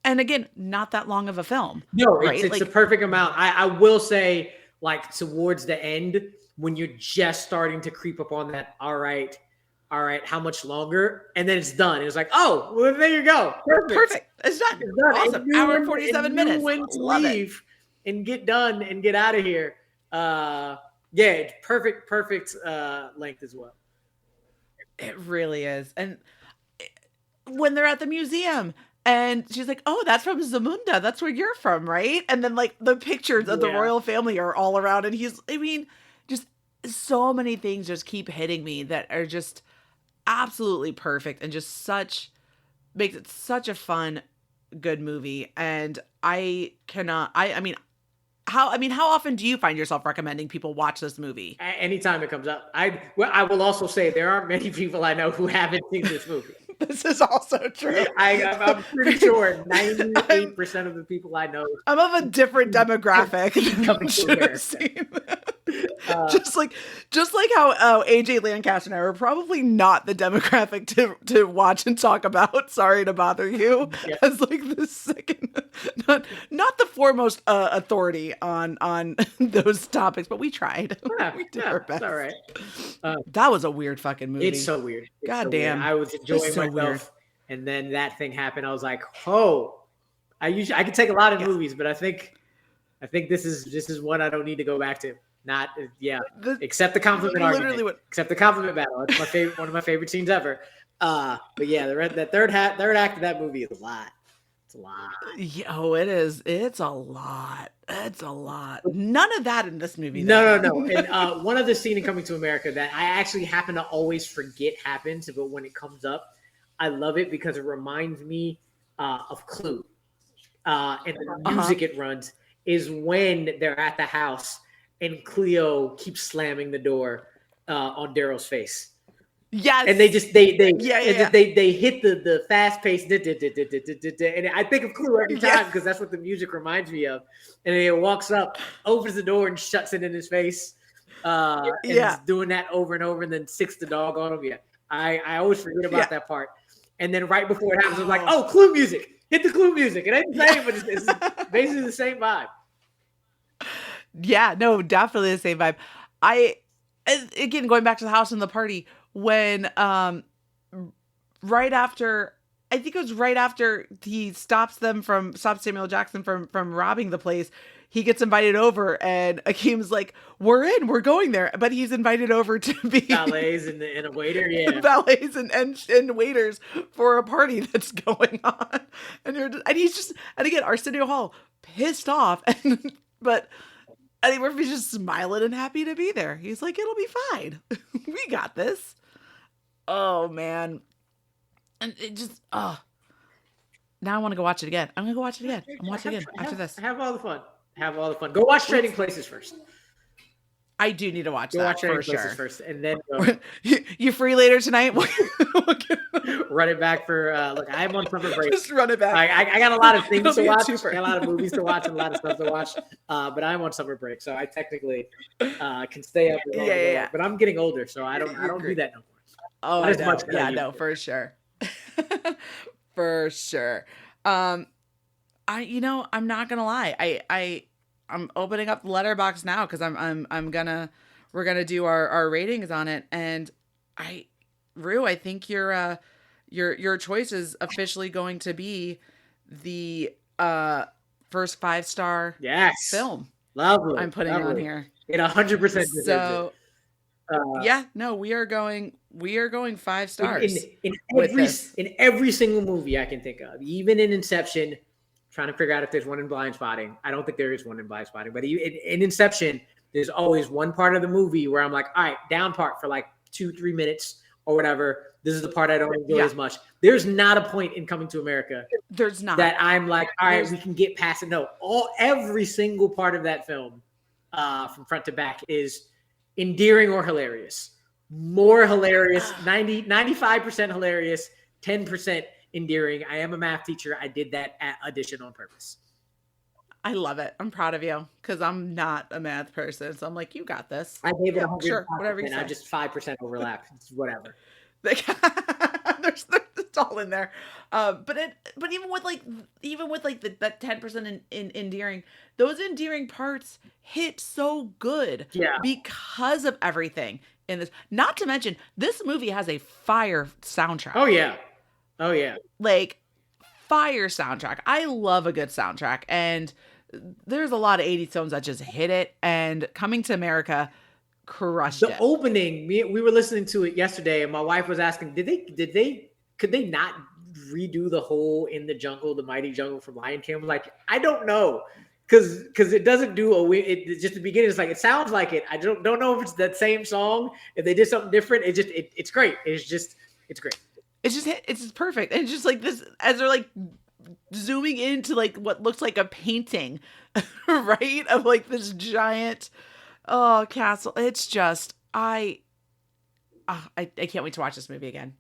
A: And again, not that long of a film.
B: No, right? It's like, the perfect amount. I will say, like, towards the end, when you're just starting to creep up on that, all right, how much longer? And then it's done. It's like, oh, well, there you go.
A: Perfect. It's done. Awesome. Hour and 47 minutes.
B: When to leave and get done and get out of here. It's perfect length as well.
A: It really is. And when they're at the museum, and she's like, oh, that's from Zamunda. That's where you're from, right? And then like the pictures of the royal family are all around. And just so many things just keep hitting me that are just absolutely perfect, and just makes it such a fun, good movie. And I how often do you find yourself recommending people watch this movie?
B: Anytime it comes up. I will also say there aren't many people I know who haven't seen this movie.
A: This is also true.
B: I'm pretty sure 98% of the people I know.
A: I'm of a different demographic.
B: Coming to America.
A: Just like how AJ Lancaster and I were probably not the demographic to watch and talk about. Sorry to bother you, as like the second, not the foremost authority on those topics, but we tried. We did our best.
B: All right.
A: That was a weird fucking movie.
B: It's so weird.
A: God damn.
B: I was enjoying myself, and then that thing happened. I was like, oh, I can take a lot of movies, but I think this is one I don't need to go back to. Not except the compliment argument. Except the compliment battle. It's my favorite, one of my favorite scenes ever. But yeah, the third act of that movie is a lot. It's a lot.
A: Oh, it is. It's a lot. It's a lot. None of that in this movie.
B: No. And one other scene in Coming to America that I actually happen to always forget happens, but when it comes up, I love it because it reminds me of Clue. And the music it runs is when they're at the house and Cleo keeps slamming the door on Daryl's face.
A: Yes.
B: And they hit the fast pace, and I think of Clue every time because that's what the music reminds me of. And then he walks up, opens the door, and shuts it in his face. And he's doing that over and over, and then sicks the dog on him. Yeah, I always forget about that part. And then right before it happens, I'm like, oh, Clue music. Hit the Clue music. It ain't the same, but it's basically the same vibe.
A: Yeah, no, definitely the same vibe. Again, going back to the house and the party, when right after he stops Samuel Jackson from robbing the place, he gets invited over, and Akeem's like, we're going there, but he's invited over to be
B: valets and a waiter,
A: valets and waiters for a party that's going on, and again, Arsenio Hall pissed off, but Eddie Murphy's just smiling and happy to be there. He's like, it'll be fine. We got this. Oh, man. And it just, now I want to go watch it again. I'm going to go watch it again. I'm watching it again after this.
B: Have all the fun. Go watch Trading Places first.
A: I do need to watch that for sure.
B: First, and then
A: you free later tonight?
B: Run it back for look. I'm on summer break.
A: Just run it back.
B: I got a lot of things to watch. I got a lot of movies to watch and a lot of stuff to watch. But I'm on summer break, so I technically can stay up. Yeah. But I'm getting older, so I don't do that no more.
A: Oh, I know. Yeah, no, for sure. For sure. I'm not gonna lie. I'm opening up the letterbox now because we're gonna do our ratings on it, and Rue, I think your choice is officially going to be the first 5-star film.
B: Lovely.
A: I'm putting on here.
B: It 100% deserves it.
A: So we are going 5 stars
B: in every single movie I can think of, even in Inception. Trying to figure out if there's one in Blind Spotting. I don't think there is one in Blind Spotting, but in Inception, there's always one part of the movie where I'm like, all right, down part for like 2-3 minutes or whatever. This is the part I don't enjoy as much. There's not a point in Coming to America.
A: There's not.
B: That I'm like, all right, we can get past it. No, every single part of that film from front to back is endearing or hilarious. More hilarious, 95% hilarious, 10% endearing. I am a math teacher. I did that addition on purpose.
A: I love it. I'm proud of you because I'm not a math person. So I'm like, you got this.
B: I gave it 100%.
A: Sure, whatever you say.
B: I just 5% overlap. It's whatever.
A: There's it's all in there. But even with that 10% in endearing, those endearing parts hit so good.
B: Yeah.
A: Because of everything in this. Not to mention, this movie has a fire soundtrack.
B: Oh yeah.
A: Like, fire soundtrack. I love a good soundtrack. And there's a lot of 80s films that just hit it. And Coming to America crushed it.
B: The opening, we were listening to it yesterday, and my wife was asking, could they not redo the whole In the Jungle, the Mighty Jungle from Lion King? I'm like, I don't know. Because it doesn't do it's just the beginning. It's like, it sounds like it. I don't know if it's that same song. If they did something different, it's great. It's great.
A: It's just perfect. And it's just like this, as they're like zooming into like what looks like a painting, right? Of like this giant castle. It's just I can't wait to watch this movie again.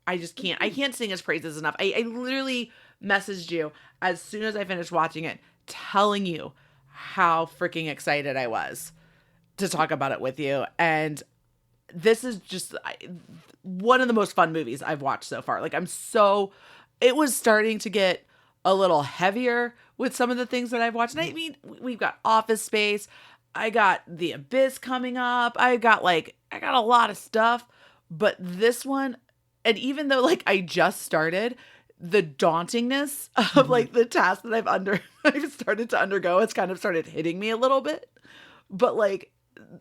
A: I just can't. I can't sing his praises enough. I literally messaged you as soon as I finished watching it, telling you how freaking excited I was to talk about it with you. And this is just one of the most fun movies I've watched so far. Like it was starting to get a little heavier with some of the things that I've watched. And I mean, we've got Office Space. I got The Abyss coming up. I got a lot of stuff, but this one, and even though like I just started, the dauntingness of like the task that I've started to undergo, it's kind of started hitting me a little bit. But like,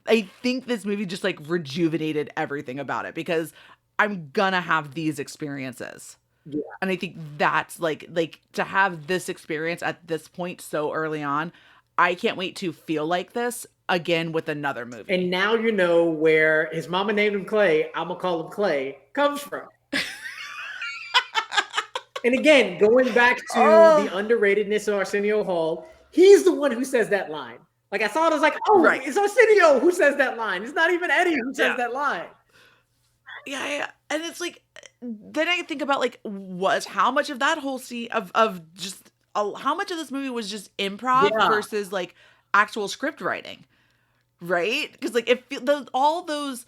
A: I think this movie just like rejuvenated everything about it because I'm gonna have these experiences.
B: Yeah.
A: And I think that's like to have this experience at this point so early on, I can't wait to feel like this again with another movie.
B: And now you know where his mama named him Clay, I'm gonna call him Clay, comes from. And again, going back to the underratedness of Arsenio Hall, he's the one who says that line. Like I saw it, I was like, oh, right. It's Arsenio who says that line. It's not even Eddie who says that line.
A: Yeah. And it's like, then I think about like, how much of that whole scene of just how much of this movie was just improv versus like actual script writing, right? Because like all those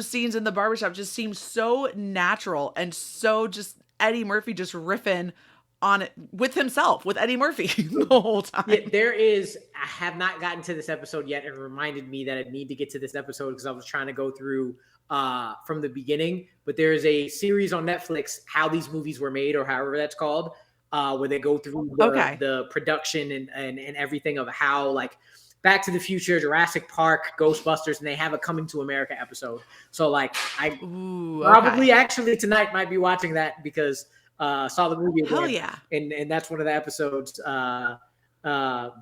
A: scenes in the barbershop just seem so natural and so just Eddie Murphy just riffing on it with himself, with Eddie Murphy the whole time.
B: Yeah, I have not gotten to this episode yet. It reminded me that I need to get to this episode because I was trying to go through from the beginning. But there's a series on Netflix, How These Movies Were Made, or however that's called, where they go through the production and everything of how like Back to the Future, Jurassic Park, Ghostbusters, and they have a Coming to America episode. So like I probably actually tonight might be watching that because saw the movie again.
A: Hell yeah.
B: And that's one of the episodes that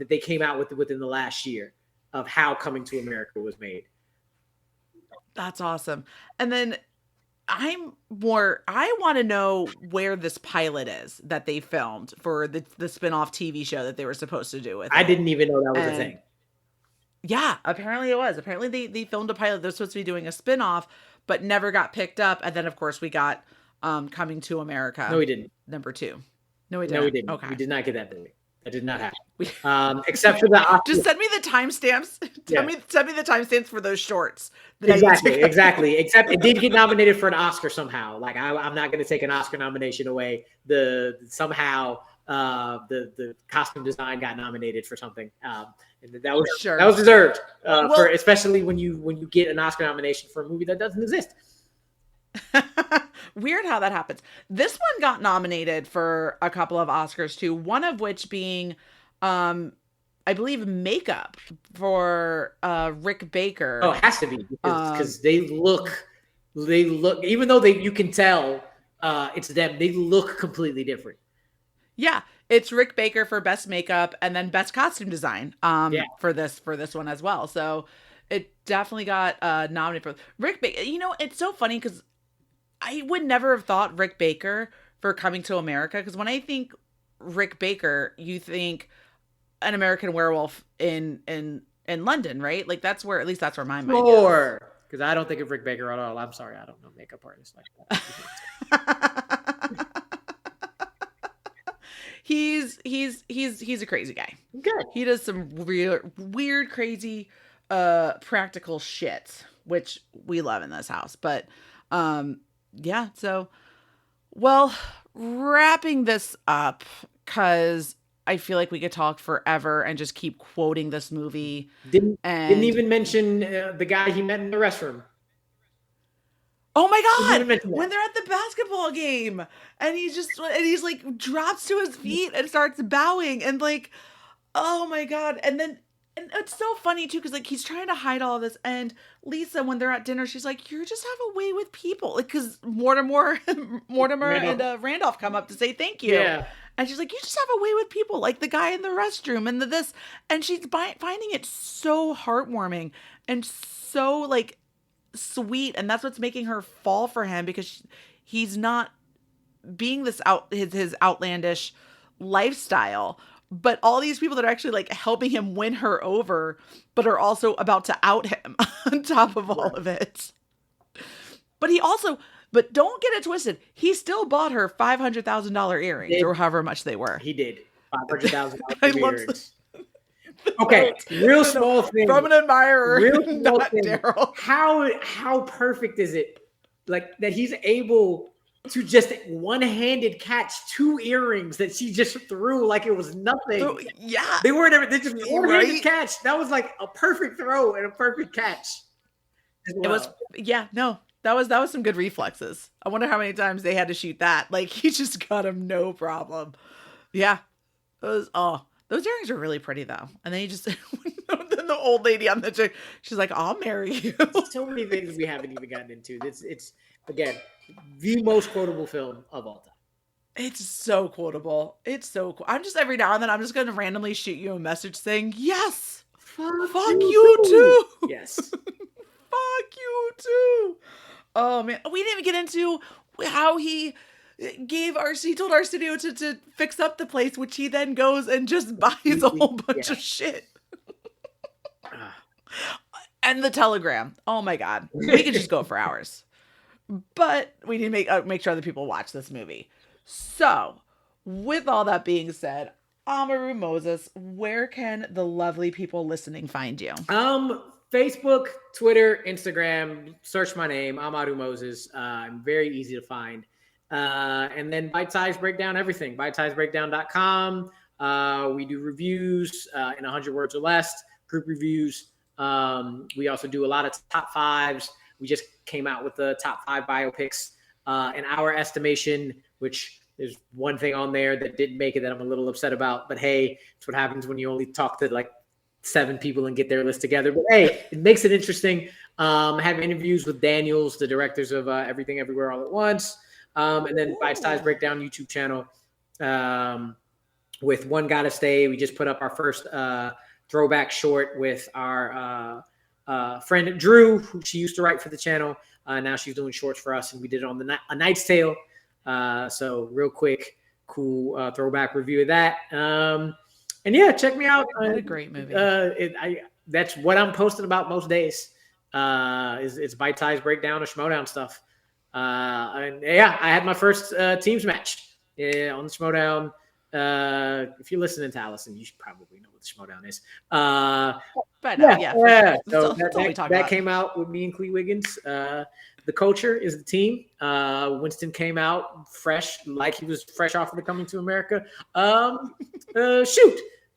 B: they came out with within the last year of how Coming to America was made.
A: That's awesome. And then I want to know where this pilot is that they filmed for the spin-off TV show that they were supposed to do with it.
B: I didn't even know that was a thing.
A: Yeah, apparently it was. Apparently they filmed a pilot. They're supposed to be doing a spin-off, but never got picked up. And then of course we got Coming to America.
B: No, we didn't.
A: Number 2. No, we didn't.
B: No, we didn't.
A: Okay.
B: We did not get that movie. That did not happen. Except for the
A: just send me the timestamps. Send me the timestamps for those shorts.
B: Exactly. Except it did get nominated for an Oscar somehow. Like I'm not going to take an Oscar nomination away. Somehow the costume design got nominated for something. And that was deserved. For especially when you get an Oscar nomination for a movie that doesn't exist.
A: Weird how that happens. This one got nominated for a couple of Oscars too, one of which being I believe makeup for Rick Baker.
B: Oh, it has to be because they look even though you can tell it's them, they look completely different.
A: Yeah, it's Rick Baker for best makeup and then best costume design for this one as well. So it definitely got nominated for Rick Baker. You know, it's so funny because I would never have thought Rick Baker for Coming to America, because when I think Rick Baker, you think an American Werewolf in London, right? Like that's where my mind
B: is. Because I don't think of Rick Baker at all. I'm sorry, I don't know makeup artists like that.
A: He's a crazy guy.
B: Good.
A: He does some weird, crazy, practical shit, which we love in this house. But, yeah. So, well, wrapping this up, because I feel like we could talk forever and just keep quoting this movie.
B: Didn't even mention the guy he met in the restroom.
A: Oh my God! When they're at the basketball game and he's like drops to his feet and starts bowing and like, oh my God. And it's so funny too, because like he's trying to hide all of this, and Lisa, when they're at dinner, she's like, "You just have a way with people," like because Mortimer and Randolph come up to say thank you.
B: Yeah.
A: And she's like, "You just have a way with people," like the guy in the restroom and this, and she's finding it so heartwarming and so like sweet, and that's what's making her fall for him, because he's not being this his outlandish lifestyle, but all these people that are actually like helping him win her over, but are also about to out him on top of all of it. But but don't get it twisted. He still bought her $500,000 earrings or however much they were.
B: He did. $500,000 earrings. Okay, real small thing.
A: From an admirer,
B: real small
A: not
B: thing.
A: Daryl.
B: How perfect is it? Like that he's able to just one-handed catch 2 earrings that she just threw like it was nothing.
A: Yeah.
B: They just one-handed catch. That was like a perfect throw and a perfect catch.
A: Well. It was, that was some good reflexes. I wonder how many times they had to shoot that. Like he just got him no problem. Yeah. Those earrings are really pretty though. And then then the old lady on the chick, she's like, I'll marry you.
B: So many things we haven't even gotten into. It's again, the most quotable film of all time.
A: It's so quotable. It's so cool. I'm just every now and then I'm just going to randomly shoot you a message saying, yes, fuck you too.
B: Yes.
A: Fuck you too. Oh man. We didn't even get into how he told Arsenio to fix up the place, which he then goes and just buys a whole bunch of shit. And the telegram. Oh my God. We could just go for hours. But we need to make sure that people watch this movie. So, with all that being said, Amaru Moses, where can the lovely people listening find you?
B: Facebook, Twitter, Instagram. Search my name, Amaru Moses. I'm very easy to find. And then Bite Size Breakdown everything. BiteSizeBreakdown.com. We do reviews in 100 words or less, group reviews. We also do a lot of top 5s. We just came out with the top 5 biopics in our estimation, which there's one thing on there that didn't make it that I'm a little upset about. But hey, it's what happens when you only talk to like 7 people and get their list together. But hey, it makes it interesting. Have interviews with Daniels, the directors of Everything Everywhere All at Once. And then Bite Size Breakdown YouTube channel with One Gotta Stay. We just put up our first throwback short with our friend Drew, who she used to write for the channel. Now she's doing shorts for us, and we did it on A Knight's Tale. So real quick, cool throwback review of that. And yeah, check me out.
A: What a great movie.
B: That's what I'm posting about most days. It's Bite Size Breakdown or Schmoedown stuff. And yeah, I had my first teams match on the Schmoedown. If you're listening to Allison, you should probably know what the Schmoedown is. So that came out with me and Clee Wiggins. The Culture is the team. Winston came out fresh, like he was fresh off of the Coming to America.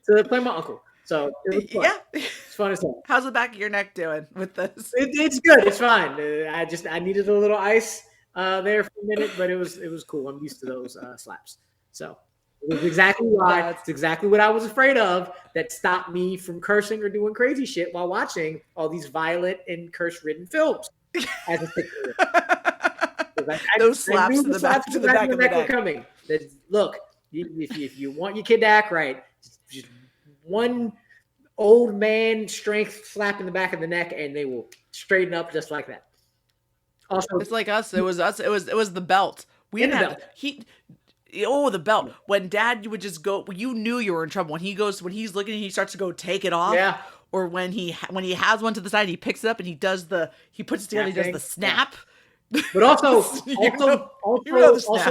B: To play my uncle. So it was fun. Yeah, it's fun as hell.
A: How's the back of your neck doing with this?
B: It's good. It's fine. I needed a little ice there for a minute, but it was cool. I'm used to those slaps. So it was exactly why. It's exactly what I was afraid of that stopped me from cursing or doing crazy shit while watching all these violent and curse-ridden films. As a 6-year-old.
A: Those slaps in the back of the neck
B: were coming. Look, if you want your kid to act right, just one old man strength slap in the back of the neck, and they will straighten up just like that. Also,
A: it's like us. It was us. It was the belt. We didn't have the belt. When Dad would just go, you knew you were in trouble. When he's looking, he starts to go take it off.
B: Yeah.
A: Or when he has one to the side, he picks it up and he puts it together. He does the snap.
B: But also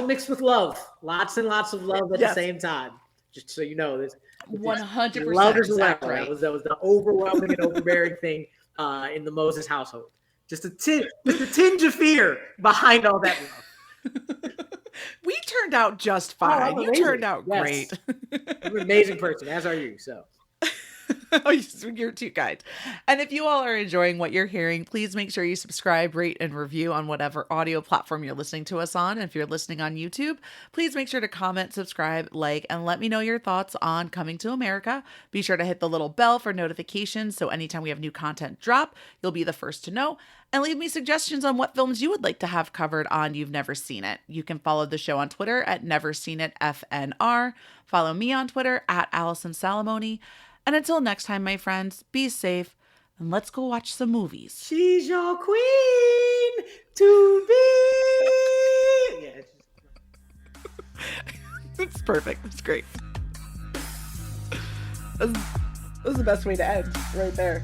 B: mixed with love. Lots and lots of love at the same time. Just so you know, this
A: 100%.
B: Love is love. Right. That was the overwhelming and overbearing thing in the Moses household. Just a tinge of fear behind all that love.
A: We turned out just fine. You turned out great.
B: I'm an amazing person, as are you. So.
A: Oh, you're too kind. And if you all are enjoying what you're hearing, please make sure you subscribe, rate, and review on whatever audio platform you're listening to us on. And if you're listening on YouTube, please make sure to comment, subscribe, like, and let me know your thoughts on Coming to America. Be sure to hit the little bell for notifications so anytime we have new content drop, you'll be the first to know. And leave me suggestions on what films you would like to have covered on You've Never Seen It. You can follow the show on Twitter at NeverSeenItFNR. Follow me on Twitter at Allison Salamone. And until next time, my friends, be safe and let's go watch some movies.
B: She's your queen to be. Yeah.
A: It's perfect. It's great.
C: This is the best way to end, right there.